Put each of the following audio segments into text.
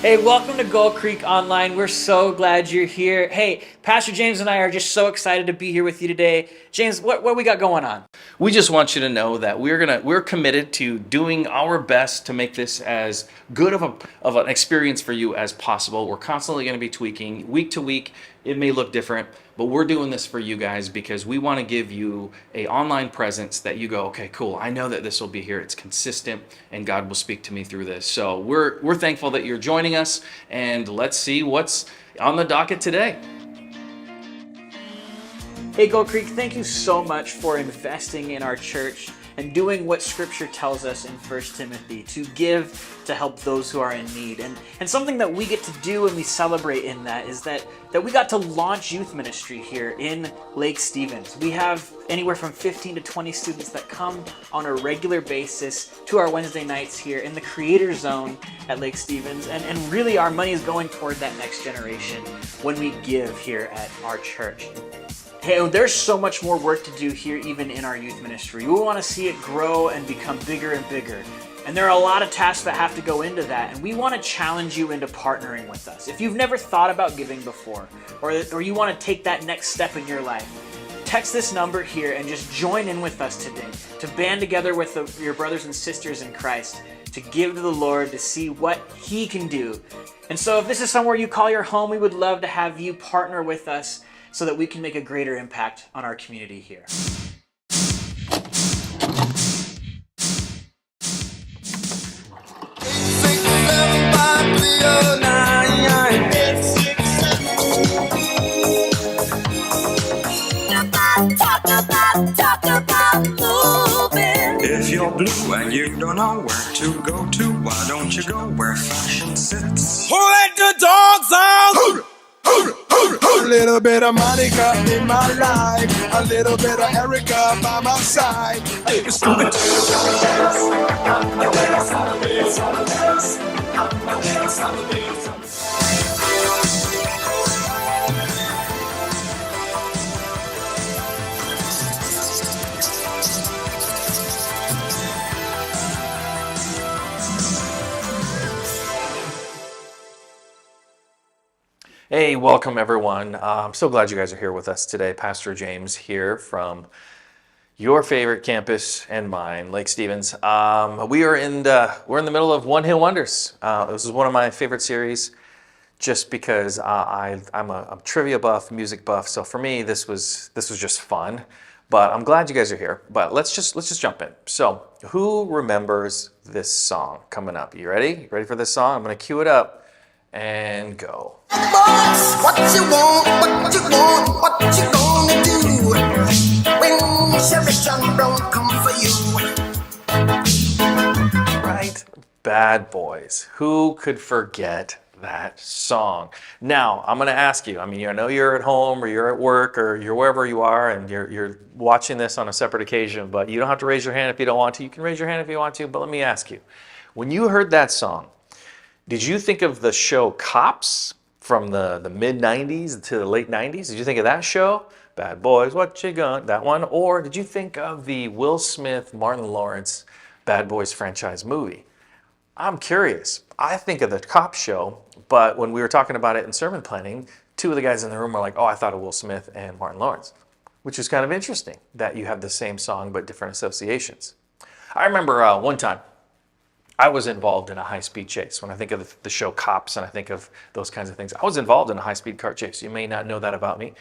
Hey, welcome to Gold Creek Online. We're so glad you're here. Hey, Pastor James and I are just so excited to be here with you today. James, what we got going on? We just want you to know that we're committed to doing our best to make this as good of an experience for you as possible. We're constantly going to be tweaking week to week. It may look different, but we're doing this for you guys because we want to give you a online presence that you go, okay, cool. I know that this will be here. It's consistent, and God will speak to me through this. So we're thankful that you're joining us, and let's see what's on the docket today. Hey, Gold Creek, thank you so much for investing in our church and doing what Scripture tells us in 1 Timothy, to give to help those who are in need. And something that we get to do and we celebrate in that is that we got to launch youth ministry here in Lake Stevens. We have anywhere from 15 to 20 students that come on a regular basis to our Wednesday nights here in the Creator Zone at Lake Stevens. And really our money is going toward that next generation when we give here at our church. Hey, there's so much more work to do here even in our youth ministry. We want to see it grow and become bigger and bigger. And there are a lot of tasks that have to go into that, and we want to challenge you into partnering with us. If you've never thought about giving before, or you want to take that next step in your life, text this number here and just join in with us today to band together with your brothers and sisters in Christ to give to the Lord, to see what He can do. And so if this is somewhere you call your home, we would love to have you partner with us so that we can make a greater impact on our community here. If you're blue and you don't know where to go to, why don't you go where fashion sits? Who let the dogs out? A little bit of Monica in my life, a little bit of Erica by my side. Hey, welcome everyone. I'm so glad you guys are here with us today. Pastor James here from your favorite campus and mine, Lake Stevens. We're in the middle of One Hit Wonders. This is one of my favorite series, just because I'm a trivia buff, music buff. So for me, this was just fun. But I'm glad you guys are here. But let's just jump in. So who remembers this song coming up? You ready? You ready for this song? I'm gonna cue it up and go. What you want, what you want, what you gonna do? When Chevy Sean Brown come for you. Right? Bad Boys. Who could forget that song? Now, I'm going to ask you. I mean, I know you're at home or you're at work or you're wherever you are and you're watching this on a separate occasion, but you don't have to raise your hand if you don't want to. You can raise your hand if you want to, but let me ask you. When you heard that song, did you think of the show Cops from the mid-90s to the late 90s? Did you think of that show? Bad Boys, what you got? That one? Or did you think of the Will Smith, Martin Lawrence Bad Boys franchise movie? I'm curious. I think of the Cop show, but when we were talking about it in sermon planning, two of the guys in the room were like, oh, I thought of Will Smith and Martin Lawrence, which is kind of interesting that you have the same song but different associations. I remember one time I was involved in a high-speed chase. When I think of the show Cops and I think of those kinds of things, I was involved in a high-speed car chase. You may not know that about me,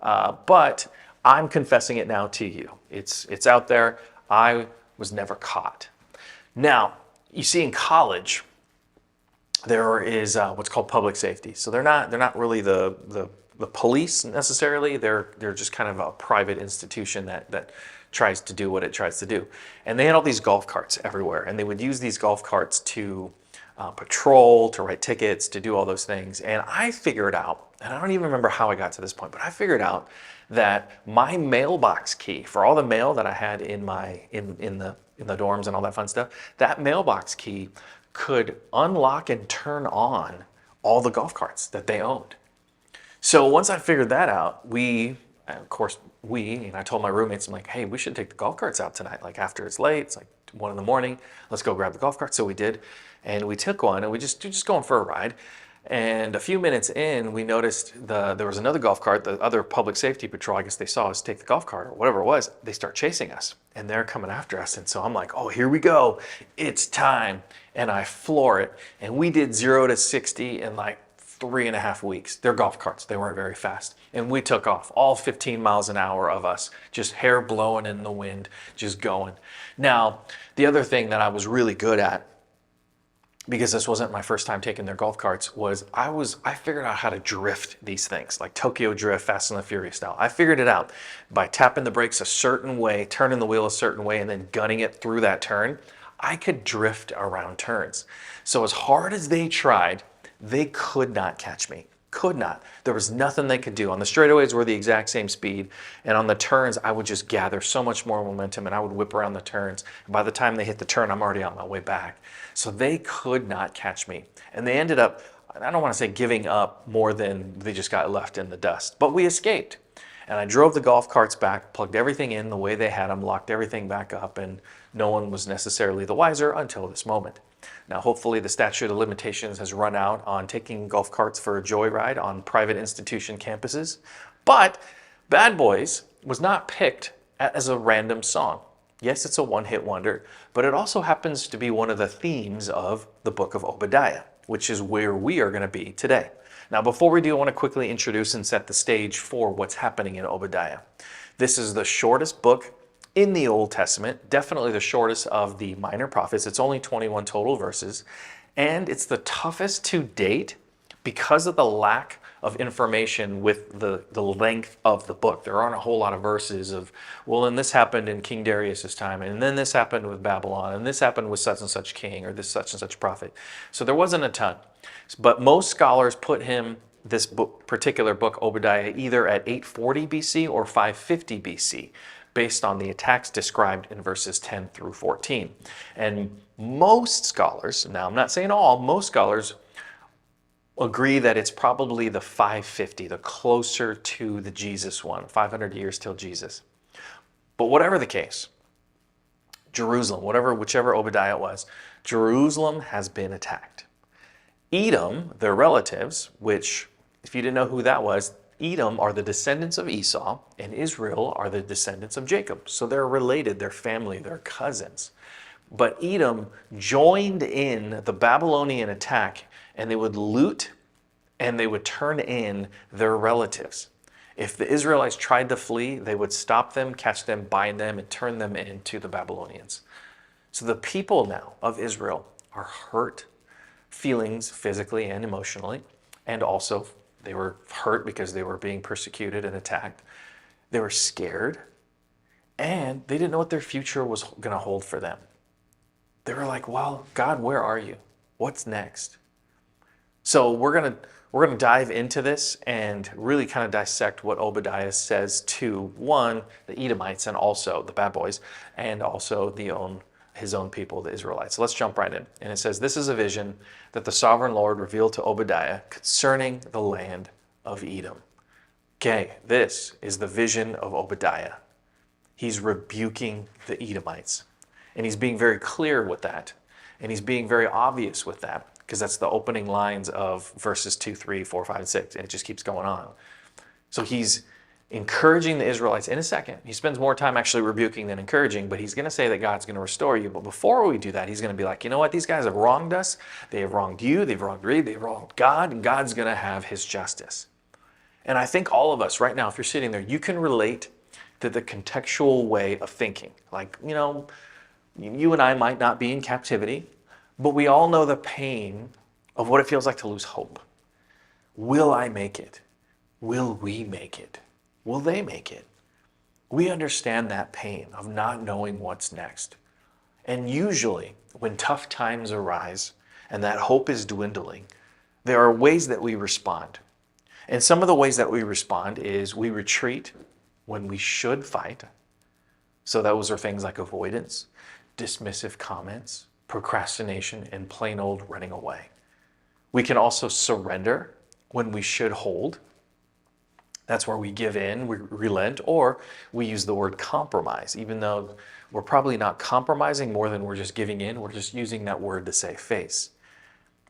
but I'm confessing it now to you. It's out there. I was never caught. Now, you see in college, there is what's called public safety. So they're not really the police necessarily. They're just kind of a private institution that tries to do what it tries to do. And they had all these golf carts everywhere, and they would use these golf carts to patrol, to write tickets, to do all those things. And I figured out, and I don't even remember how I got to this point, but I figured out that my mailbox key for all the mail that I had in the dorms and all that fun stuff, that mailbox key could unlock and turn on all the golf carts that they owned. So once I figured that out, and I told my roommates, I'm like, hey, we should take the golf carts out tonight. Like after it's late, it's like 1 a.m, let's go grab the golf cart. So we did, and we took one, and we just going for a ride. And a few minutes in, we noticed there was another golf cart. The other public safety patrol, I guess they saw us take the golf cart or whatever it was. They start chasing us, and they're coming after us. And so I'm like, oh, here we go. It's time. And I floor it. And we did 0 to 60 in like 3.5 weeks. They're golf carts. They weren't very fast. And we took off, all 15 miles an hour of us, just hair blowing in the wind, just going. Now, the other thing that I was really good at, because this wasn't my first time taking their golf carts, was I figured out how to drift these things, like Tokyo Drift, Fast and the Furious style. I figured it out by tapping the brakes a certain way, turning the wheel a certain way, and then gunning it through that turn. I could drift around turns. So as hard as they tried, they could not catch me. Could not. There was nothing they could do. On the straightaways, we're the exact same speed. And on the turns, I would just gather so much more momentum, and I would whip around the turns. And by the time they hit the turn, I'm already on my way back. So they could not catch me. And they ended up, I don't want to say giving up more than they just got left in the dust. But we escaped. And I drove the golf carts back, plugged everything in the way they had them, locked everything back up, and no one was necessarily the wiser until this moment. Now, hopefully the statute of limitations has run out on taking golf carts for a joyride on private institution campuses. But Bad Boys was not picked as a random song. Yes, it's a one-hit wonder, but it also happens to be one of the themes of the book of Obadiah, which is where we are going to be today. Now, before we do, I want to quickly introduce and set the stage for what's happening in Obadiah. This is the shortest book in the Old Testament, definitely the shortest of the minor prophets. It's only 21 total verses, and it's the toughest to date because of the lack of information with the length of the book. There aren't a whole lot of verses of, well, and this happened in King Darius's time, and then this happened with Babylon, and this happened with such and such king, or this such and such prophet. So there wasn't a ton. But most scholars put this particular book, Obadiah, either at 840 BC or 550 BC. Based on the attacks described in verses 10 through 14. And most scholars, now I'm not saying all, most scholars agree that it's probably the 550, the closer to the Jesus one, 500 years till Jesus. But whatever the case, Jerusalem, whichever Obadiah it was, Jerusalem has been attacked. Edom, their relatives, which, if you didn't know who that was, Edom are the descendants of Esau, and Israel are the descendants of Jacob. So they're related, they're family, they're cousins. But Edom joined in the Babylonian attack, and they would loot and they would turn in their relatives. If the Israelites tried to flee, they would stop them, catch them, bind them, and turn them into the Babylonians. So the people now of Israel are hurt, feelings physically and emotionally, and also they were hurt because they were being persecuted and attacked. They were scared. And they didn't know what their future was going to hold for them. They were like, well, God, where are you? What's next? So we're gonna dive into this and really kind of dissect what Obadiah says to, one, the Edomites and also the bad boys, and also his own people, the Israelites. So let's jump right in. And it says, this is a vision that the sovereign Lord revealed to Obadiah concerning the land of Edom. Okay, this is the vision of Obadiah. He's rebuking the Edomites. And he's being very clear with that. And he's being very obvious with that, because that's the opening lines of verses 2, 3, 4, 5, and 6. And it just keeps going on. So he's encouraging the Israelites in a second. He spends more time actually rebuking than encouraging, but he's going to say that God's going to restore you. But before we do that, he's going to be like, you know what? These guys have wronged us. They have wronged you. They've wronged me. They've wronged God. And God's going to have his justice. And I think all of us right now, if you're sitting there, you can relate to the contextual way of thinking. Like, you and I might not be in captivity, but we all know the pain of what it feels like to lose hope. Will I make it? Will we make it? Will they make it? We understand that pain of not knowing what's next. And usually, when tough times arise and that hope is dwindling, there are ways that we respond. And some of the ways that we respond is we retreat when we should fight. So those are things like avoidance, dismissive comments, procrastination, and plain old running away. We can also surrender when we should hold. That's where we give in, we relent, or we use the word compromise. Even though we're probably not compromising more than we're just giving in, we're just using that word to save face.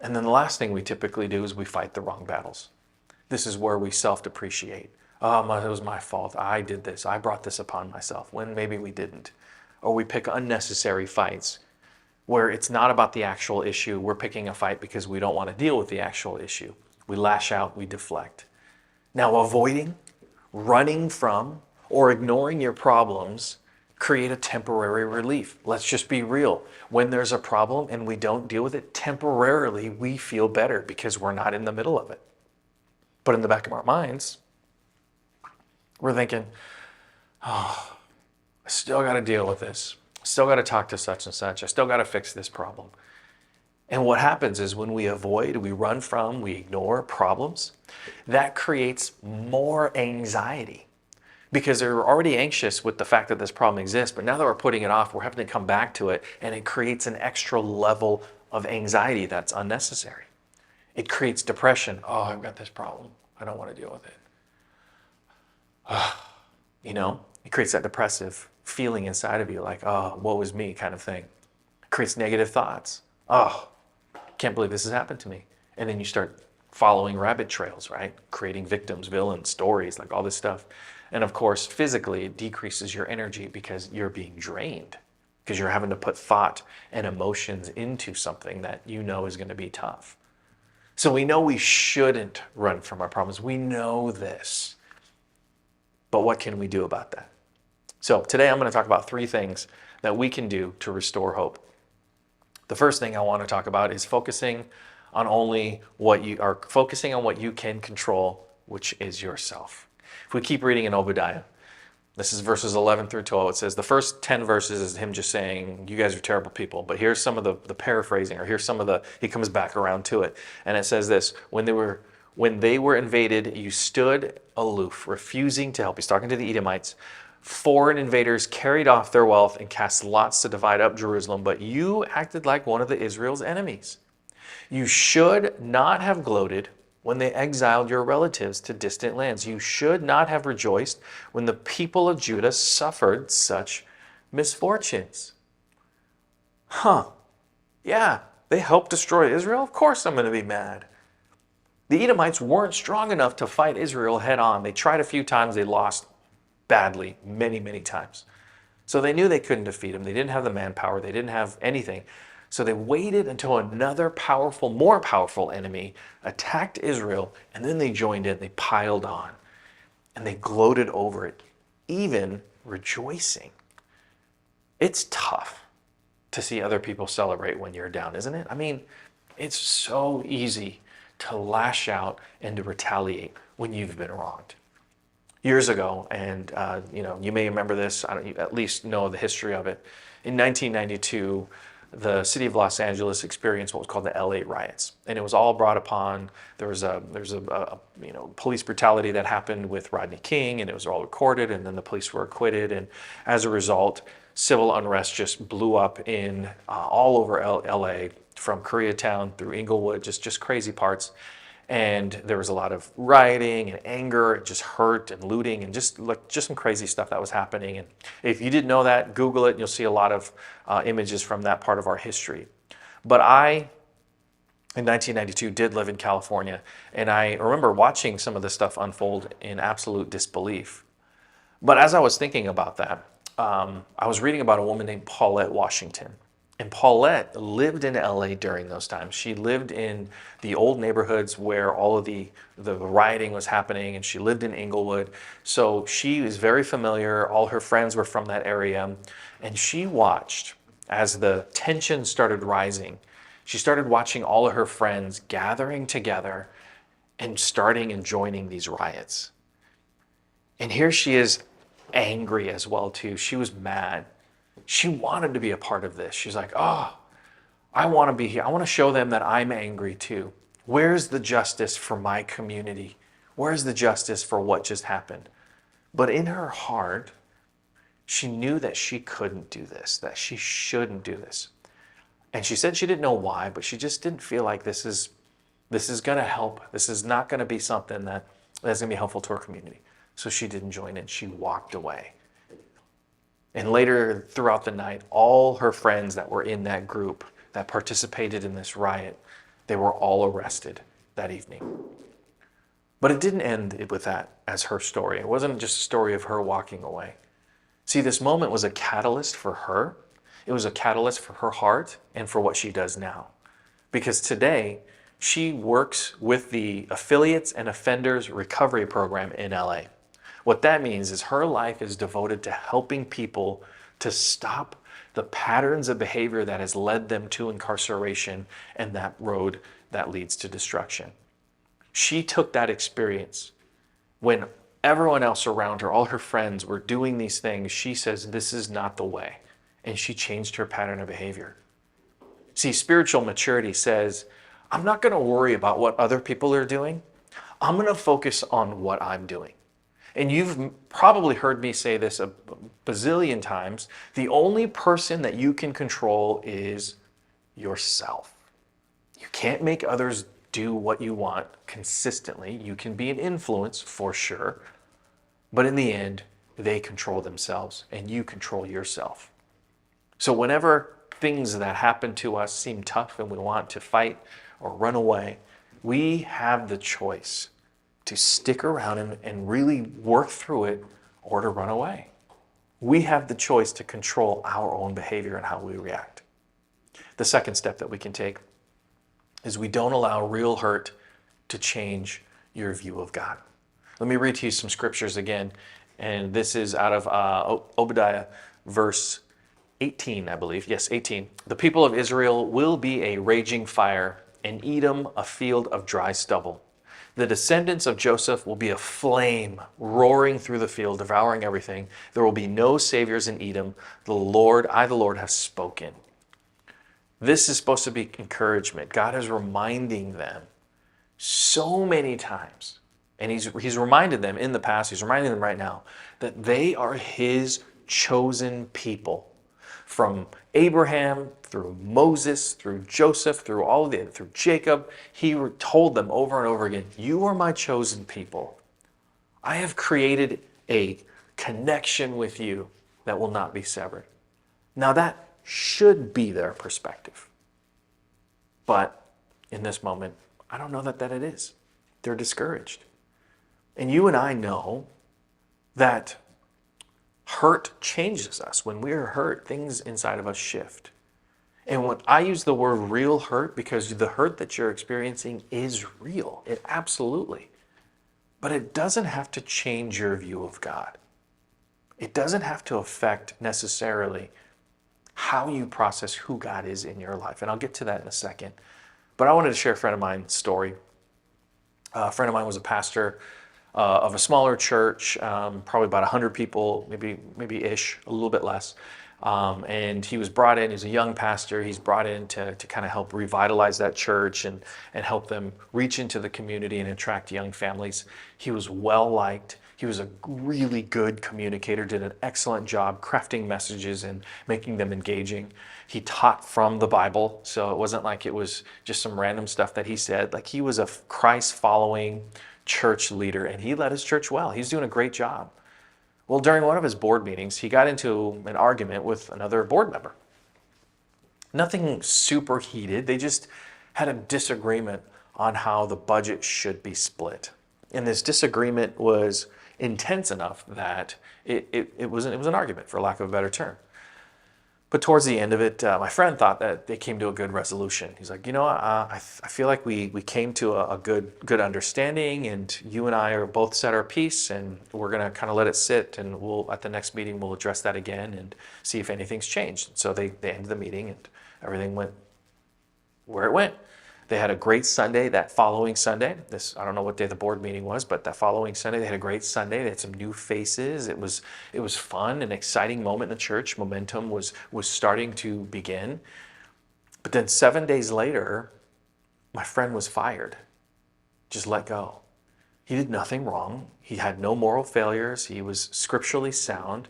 And then the last thing we typically do is we fight the wrong battles. This is where we self-depreciate. Oh, it was my fault. I did this. I brought this upon myself, when maybe we didn't. Or we pick unnecessary fights where it's not about the actual issue. We're picking a fight because we don't want to deal with the actual issue. We lash out, we deflect. Now, avoiding, running from, or ignoring your problems create a temporary relief. Let's just be real. When there's a problem and we don't deal with it, temporarily we feel better because we're not in the middle of it. But in the back of our minds, we're thinking, oh, I still got to deal with this. I still got to talk to such and such. I still got to fix this problem. And what happens is when we avoid, we run from, we ignore problems, that creates more anxiety because they're already anxious with the fact that this problem exists. But now that we're putting it off, we're having to come back to it, and it creates an extra level of anxiety that's unnecessary. It creates depression. Oh, I've got this problem. I don't want to deal with it. It creates that depressive feeling inside of you, like, oh, woe is me kind of thing. It creates negative thoughts. Oh, can't believe this has happened to me. And then you start following rabbit trails, right? Creating victims, villains, stories, like all this stuff. And of course, physically, it decreases your energy because you're being drained, because you're having to put thought and emotions into something that you know is going to be tough. So we know we shouldn't run from our problems. We know this. But what can we do about that? So today I'm going to talk about 3 things that we can do to restore hope. The first thing I want to talk about is focusing on what you can control, which is yourself. If we keep reading in Obadiah, this is verses 11 through 12. It says the first 10 verses is him just saying, you guys are terrible people. But here's some of the paraphrasing, or he comes back around to it. And it says this, when they were invaded, you stood aloof, refusing to help. He's talking to the Edomites. Foreign invaders carried off their wealth and cast lots to divide up Jerusalem, but you acted like one of Israel's enemies. You should not have gloated when they exiled your relatives to distant lands. You should not have rejoiced when the people of Judah suffered such misfortunes. Yeah, they helped destroy Israel? Of course I'm going to be mad. The Edomites weren't strong enough to fight Israel head on. They tried a few times, they lost badly, many, many times. So they knew they couldn't defeat them. They didn't have the manpower. They didn't have anything. So they waited until another more powerful enemy attacked Israel, and then they joined in. They piled on, and they gloated over it, even rejoicing. It's tough to see other people celebrate when you're down, isn't it? I mean, it's so easy to lash out and to retaliate when you've been wronged. years ago, and you may remember this. You at least know the history of it. In 1992, the city of Los Angeles experienced what was called the LA riots, and it was all brought upon. There's a police brutality that happened with Rodney King, and it was all recorded, and then the police were acquitted, and as a result, civil unrest just blew up in all over LA, from Koreatown through Inglewood, just crazy parts. And there was a lot of rioting and anger, and just hurt and looting, and just some crazy stuff that was happening. And if you didn't know that, Google it, and you'll see a lot of images from that part of our history. But I, in 1992, did live in California, and I remember watching some of this stuff unfold in absolute disbelief. But as I was thinking about that, I was reading about a woman named Paulette Washington. And Paulette lived in LA during those times. She lived in the old neighborhoods where all of the rioting was happening, and she lived in Inglewood. So she is very familiar. All her friends were from that area. And she watched as the tension started rising. She started watching all of her friends gathering together and starting and joining these riots. And here she is, angry as well too. She was mad. She wanted to be a part of this. She's like, oh, I want to be here. I want to show them that I'm angry too. Where's the justice for my community? Where's the justice for what just happened? But in her heart, she knew that she couldn't do this, that she shouldn't do this. And she said she didn't know why, but she just didn't feel like this is going to help. This is not going to be something that's going to be helpful to her community. So she didn't join in. She walked away. And later throughout the night, all her friends that were in that group that participated in this riot, they were all arrested that evening. But it didn't end with that as her story. It wasn't just a story of her walking away. See, this moment was a catalyst for her. It was a catalyst for her heart and for what she does now. Because today, she works with the Affiliates and Offenders Recovery Program in LA. What that means is her life is devoted to helping people to stop the patterns of behavior that has led them to incarceration and that road that leads to destruction. She took that experience when everyone else around her, all her friends, were doing these things. She says, this is not the way. And she changed her pattern of behavior. See, spiritual maturity says, I'm not going to worry about what other people are doing. I'm going to focus on what I'm doing. And you've probably heard me say this a bazillion times. The only person that you can control is yourself. You can't make others do what you want consistently. You can be an influence for sure. But in the end, they control themselves and you control yourself. So whenever things that happen to us seem tough and we want to fight or run away, we have the choice to stick around and really work through it or to run away. We have the choice to control our own behavior and how we react. The second step that we can take is we don't allow real hurt to change your view of God. Let me read to you some scriptures again. And this is out of Obadiah, verse 18, I believe. Yes, 18. The people of Israel will be a raging fire, and Edom a field of dry stubble. The descendants of Joseph will be a flame roaring through the field, devouring everything. There will be no saviors in Edom. The Lord, have spoken. This is supposed to be encouragement. God is reminding them so many times, and he's reminded them in the past, he's reminding them right now, that they are his chosen people. From Abraham, through Moses, through Joseph, through Jacob, he told them over and over again, you are my chosen people. I have created a connection with you that will not be severed. Now that should be their perspective. But in this moment, I don't know that it is. They're discouraged. And you and I know that hurt changes us. When we're hurt, things inside of us shift. And when I use the word real hurt, because the hurt that you're experiencing is real. It absolutely. But it doesn't have to change your view of God. It doesn't have to affect necessarily how you process who God is in your life. And I'll get to that in a second. But I wanted to share a friend of mine's story. A friend of mine was a pastor of a smaller church, probably about 100 people, maybe ish, a little bit less. And he was brought in, he's a young pastor, he's brought in to kind of help revitalize that church and help them reach into the community and attract young families. He was well liked. He was a really good communicator, did an excellent job crafting messages and making them engaging. He taught from the Bible, so it wasn't like it was just some random stuff that he said. Like, he was a Christ-following church leader, and he led his church well. He's doing a great job. Well, during one of his board meetings, he got into an argument with another board member. Nothing super heated. They just had a disagreement on how the budget should be split. And this disagreement was intense enough that it was an argument, for lack of a better term. But towards the end of it, my friend thought that they came to a good resolution. He's like, I feel like we came to a good understanding, and you and I are both set our piece, and we're going to kind of let it sit, and at the next meeting we'll address that again and see if anything's changed. So they ended the meeting, and everything went where it went. They had a great Sunday that following Sunday. I don't know what day the board meeting was, but that following Sunday they had a great Sunday. They had some new faces. It was fun, an exciting moment in the church. Momentum was starting to begin. But then 7 days later, my friend was fired. Just let go. He did nothing wrong. He had no moral failures. He was scripturally sound.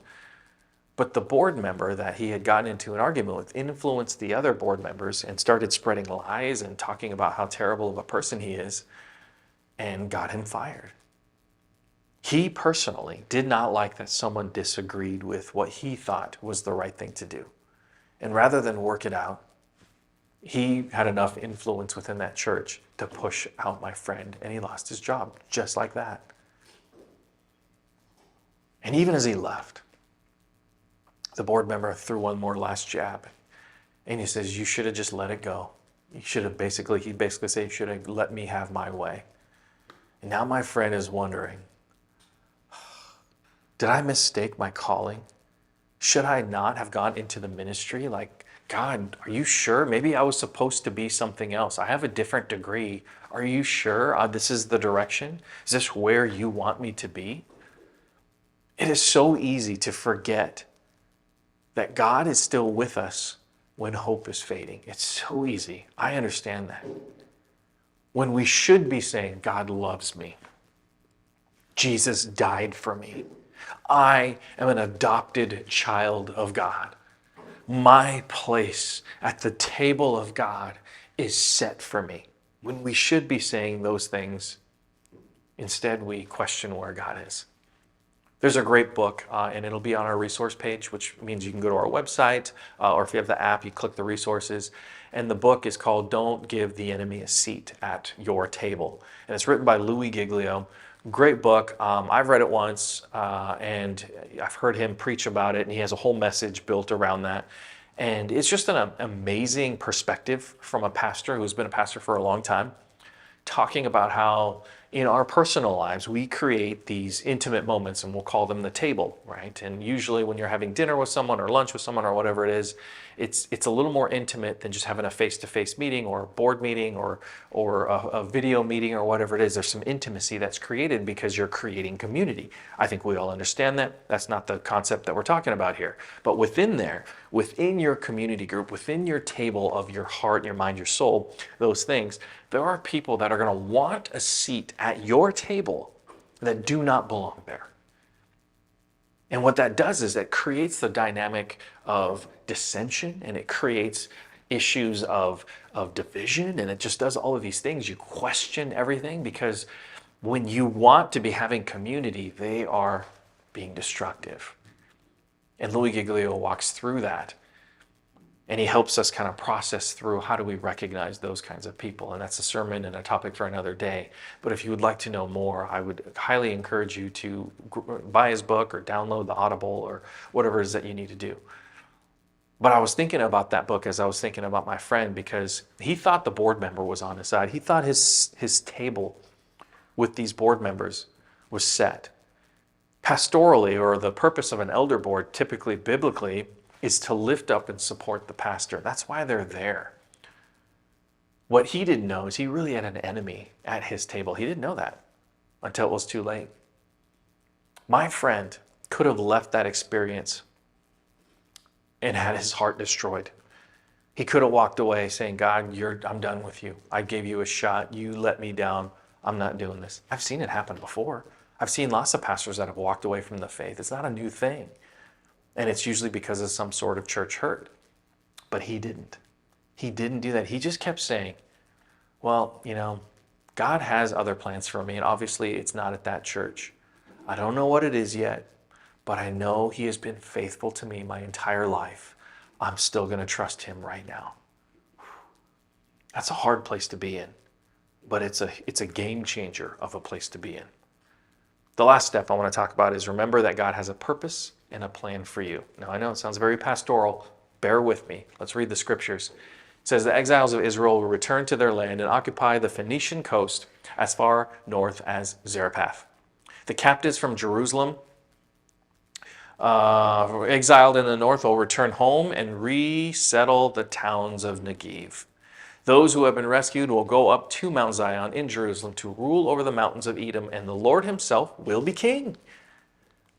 But the board member that he had gotten into an argument with influenced the other board members and started spreading lies and talking about how terrible of a person he is, and got him fired. He personally did not like that someone disagreed with what he thought was the right thing to do. And rather than work it out, he had enough influence within that church to push out my friend, and he lost his job just like that. And even as he left, the board member threw one more last jab, and he says, "You should have just let it go. He basically said, you should have let me have my way." And now my friend is wondering, did I mistake my calling? Should I not have gone into the ministry? Like, God, are you sure? Maybe I was supposed to be something else. I have a different degree. Are you sure this is the direction? Is this where you want me to be? It is so easy to forget that God is still with us when hope is fading. It's so easy. I understand that. When we should be saying, God loves me. Jesus died for me. I am an adopted child of God. My place at the table of God is set for me. When we should be saying those things, instead we question where God is. There's a great book, and it'll be on our resource page, which means you can go to our website, or if you have the app, you click the resources. And the book is called Don't Give the Enemy a Seat at Your Table. And it's written by Louis Giglio. Great book. I've read it once, and I've heard him preach about it, and he has a whole message built around that. And it's just an amazing perspective from a pastor who's been a pastor for a long time, talking about how in our personal lives, we create these intimate moments, and we'll call them the table, right? And usually when you're having dinner with someone or lunch with someone or whatever it is, it's a little more intimate than just having a face-to-face meeting or a board meeting or a video meeting or whatever it is. There's some intimacy that's created because you're creating community. I think we all understand that. That's not the concept that we're talking about here. But within there, within your community group, within your table of your heart, your mind, your soul, those things, there are people that are going to want a seat at your table that do not belong there. And what that does is it creates the dynamic of dissension, and it creates issues of division, and it just does all of these things. You question everything because when you want to be having community, they are being destructive. And Louis Giglio walks through that. And he helps us kind of process through how do we recognize those kinds of people. And that's a sermon and a topic for another day. But if you would like to know more, I would highly encourage you to buy his book or download the Audible or whatever it is that you need to do. But I was thinking about that book as I was thinking about my friend, because he thought the board member was on his side. He thought his table with these board members was set. Pastorally, or the purpose of an elder board, typically biblically, is to lift up and support the pastor. That's why they're there. What he didn't know is he really had an enemy at his table. He didn't know that. until it was too late. My friend could have left that experience and had his heart destroyed. He could have walked away saying, God, I'm done with you. I gave you a shot. You let me down. I'm not doing this. I've seen it happen before. I've seen lots of pastors that have walked away from the faith. It's not a new thing. And it's usually because of some sort of church hurt. But he didn't. He didn't do that. He just kept saying, well, God has other plans for me. And obviously it's not at that church. I don't know what it is yet, but I know he has been faithful to me my entire life. I'm still going to trust him right now. That's a hard place to be in, but it's a game changer of a place to be in. The last step I want to talk about is remember that God has a purpose and a plan for you. Now, I know it sounds very pastoral. Bear with me. Let's read the scriptures. It says, the exiles of Israel will return to their land and occupy the Phoenician coast as far north as Zarephath. The captives from Jerusalem, exiled in the north, will return home and resettle the towns of Negev. Those who have been rescued will go up to Mount Zion in Jerusalem to rule over the mountains of Edom, and the Lord himself will be king.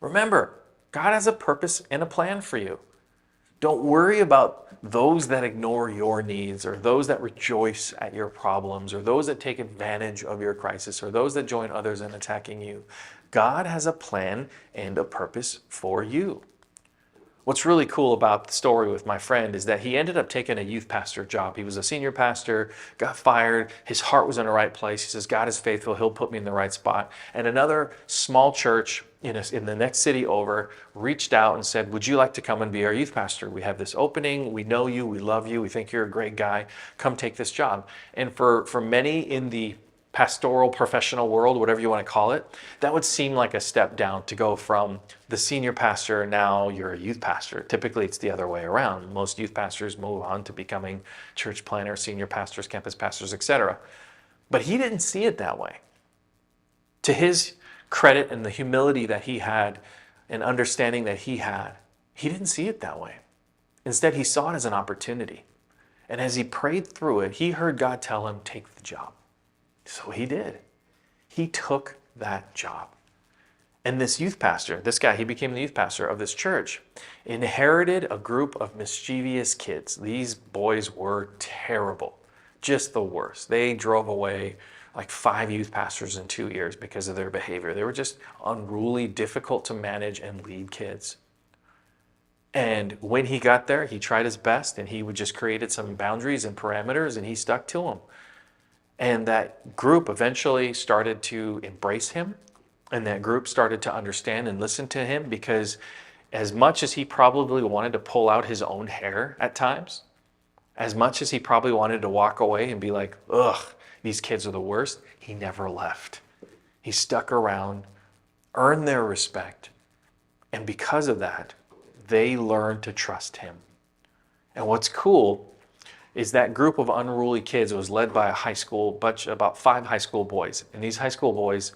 Remember, God has a purpose and a plan for you. Don't worry about those that ignore your needs, or those that rejoice at your problems, or those that take advantage of your crisis, or those that join others in attacking you. God has a plan and a purpose for you. What's really cool about the story with my friend is that he ended up taking a youth pastor job. He was a senior pastor, got fired. His heart was in the right place. He says, God is faithful. He'll put me in the right spot. And another small church in the next city over reached out and said, would you like to come and be our youth pastor? We have this opening. We know you. We love you. We think you're a great guy. Come take this job. And for many in the pastoral professional world, whatever you want to call it, that would seem like a step down to go from the senior pastor, now you're a youth pastor. Typically it's the other way around. Most youth pastors move on to becoming church planners, senior pastors, campus pastors, etc. But he didn't see it that way. To his credit and the humility that he had and understanding that he didn't see it that way. Instead, he saw it as an opportunity. And as he prayed through it, he heard God tell him, take the job. So he did. He took that job. And this youth pastor, this guy, he became the youth pastor of this church, inherited a group of mischievous kids. These boys were terrible, just the worst. They drove away like 5 youth pastors in 2 years because of their behavior. They were just unruly, difficult to manage and lead kids. And when he got there, he tried his best, and he would just created some boundaries and parameters, and he stuck to them. And that group eventually started to embrace him, and that group started to understand and listen to him, because as much as he probably wanted to pull out his own hair at times, as much as he probably wanted to walk away and be like, ugh, these kids are the worst, he never left. He stuck around, earned their respect, and because of that, they learned to trust him. And what's cool is that group of unruly kids was led by about 5 high school boys. And these high school boys,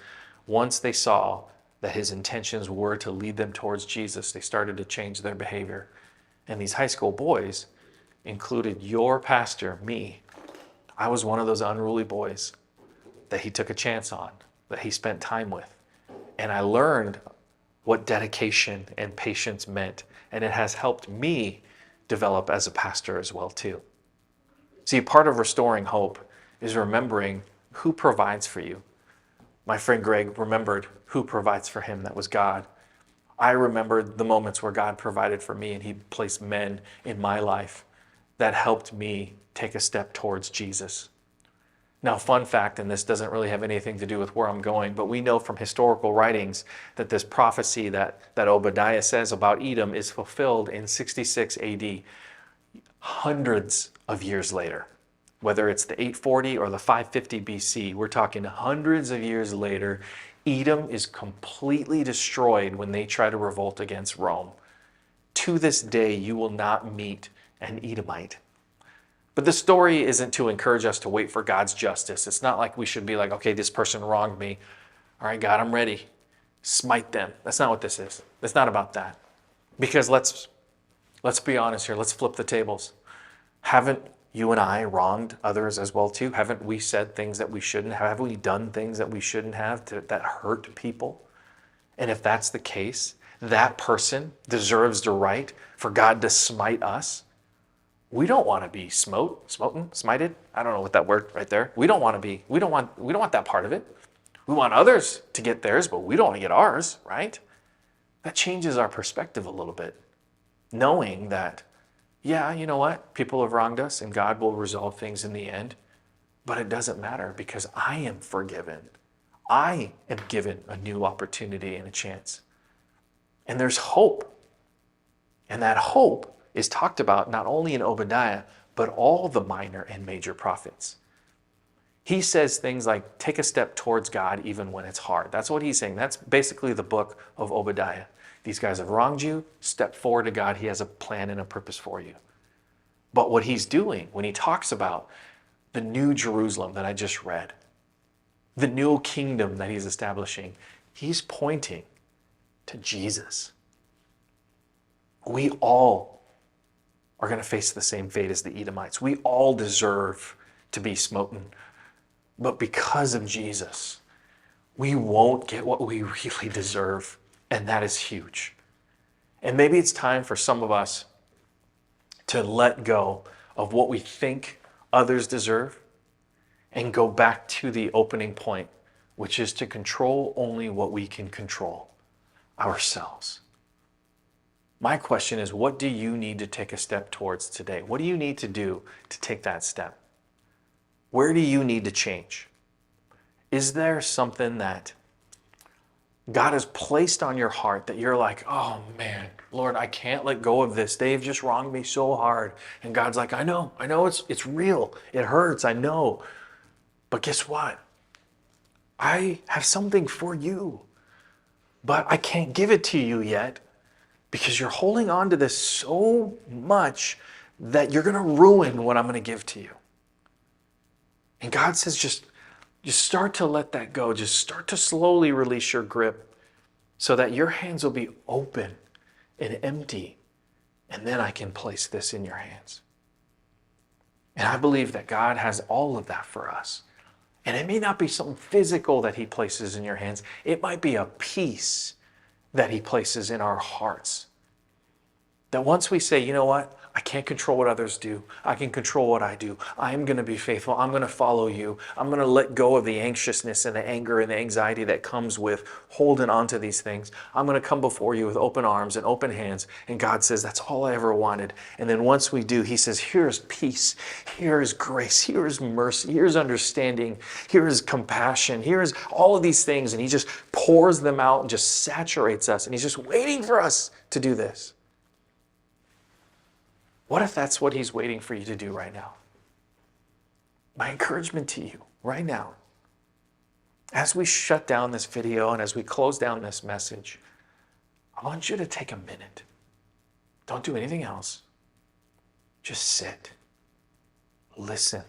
once they saw that his intentions were to lead them towards Jesus, they started to change their behavior. And these high school boys included your pastor, me. I was one of those unruly boys that he took a chance on, that he spent time with. And I learned what dedication and patience meant. And it has helped me develop as a pastor as well too. See, part of restoring hope is remembering who provides for you. My friend Greg remembered who provides for him. That was God. I remembered the moments where God provided for me, and he placed men in my life that helped me take a step towards Jesus. Now, fun fact, and this doesn't really have anything to do with where I'm going, but we know from historical writings that this prophecy that Obadiah says about Edom is fulfilled in 66 AD, hundreds of years later. Whether it's the 840 or the 550 BC, we're talking hundreds of years later. Edom is completely destroyed when they try to revolt against Rome. To this day, you will not meet an Edomite. But the story isn't to encourage us to wait for God's justice. It's not like we should be like, okay, this person wronged me. All right, God, I'm ready. Smite them. That's not what this is. It's not about that. Because let's be honest here. Let's flip the tables. Haven't you and I wronged others as well too? Haven't we said things that we shouldn't have? Have we done things that we shouldn't have that hurt people? And if that's the case, that person deserves the right for God to smite us. We don't want to be smited. I don't know what that word right there. We don't want that part of it. We want others to get theirs, but we don't want to get ours, right? That changes our perspective a little bit. Knowing that, yeah, you know what? People have wronged us and God will resolve things in the end, but it doesn't matter because I am forgiven. I am given a new opportunity and a chance. And there's hope. And that hope is talked about not only in Obadiah, but all the minor and major prophets. He says things like, take a step towards God even when it's hard. That's what he's saying. That's basically the book of Obadiah. These guys have wronged you. Step forward to God. He has a plan and a purpose for you. But what he's doing when he talks about the new Jerusalem that I just read, the new kingdom that he's establishing, he's pointing to Jesus. We all are going to face the same fate as the Edomites. We all deserve to be smoten. But because of Jesus, we won't get what we really deserve. And that is huge. And maybe it's time for some of us to let go of what we think others deserve and go back to the opening point, which is to control only what we can control, ourselves. My question is, what do you need to take a step towards today? What do you need to do to take that step? Where do you need to change? Is there something that God has placed on your heart that you're like, oh man, Lord, I can't let go of this. They've just wronged me so hard. And God's like, I know it's real. It hurts, I know. But guess what? I have something for you, but I can't give it to you yet because you're holding on to this so much that you're going to ruin what I'm going to give to you. And God says, just start to let that go. Just start to slowly release your grip so that your hands will be open and empty. And then I can place this in your hands. And I believe that God has all of that for us. And it may not be something physical that he places in your hands. It might be a peace that he places in our hearts. That once we say, you know what? I can't control what others do. I can control what I do. I'm going to be faithful. I'm going to follow you. I'm going to let go of the anxiousness and the anger and the anxiety that comes with holding on to these things. I'm going to come before you with open arms and open hands. And God says, that's all I ever wanted. And then once we do, he says, here's peace. Here's grace. Here's mercy. Here's understanding. Here's compassion. Here's all of these things. And he just pours them out and just saturates us. And he's just waiting for us to do this. What if that's what he's waiting for you to do right now? My encouragement to you right now, as we shut down this video and as we close down this message, I want you to take a minute. Don't do anything else. Just sit. Listen.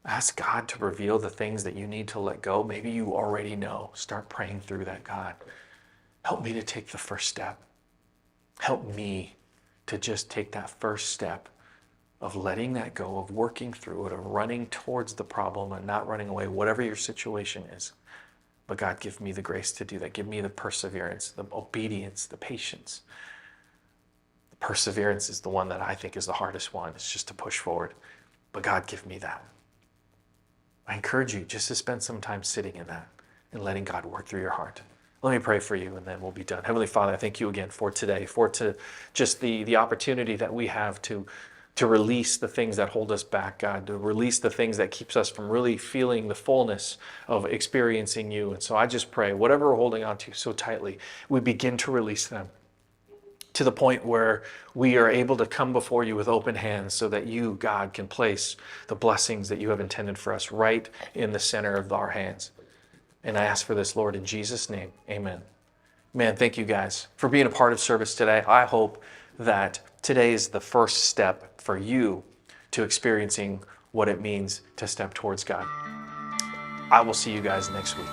Ask God to reveal the things that you need to let go. Maybe you already know. Start praying through that. God, help me to take the first step. Help me to just take that first step of letting that go, of working through it, of running towards the problem and not running away, whatever your situation is. But God, give me the grace to do that. Give me the perseverance, the obedience, the patience. The perseverance is the one that I think is the hardest one. It's just to push forward. But God, give me that. I encourage you just to spend some time sitting in that and letting God work through your heart. Let me pray for you and then we'll be done. Heavenly Father, I thank you again for today, for just the opportunity that we have to release the things that hold us back, God, to release the things that keeps us from really feeling the fullness of experiencing you. And so I just pray, whatever we're holding on to so tightly, we begin to release them to the point where we are able to come before you with open hands so that you, God, can place the blessings that you have intended for us right in the center of our hands. And I ask for this, Lord, in Jesus' name, amen. Man, thank you guys for being a part of service today. I hope that today is the first step for you to experiencing what it means to step towards God. I will see you guys next week.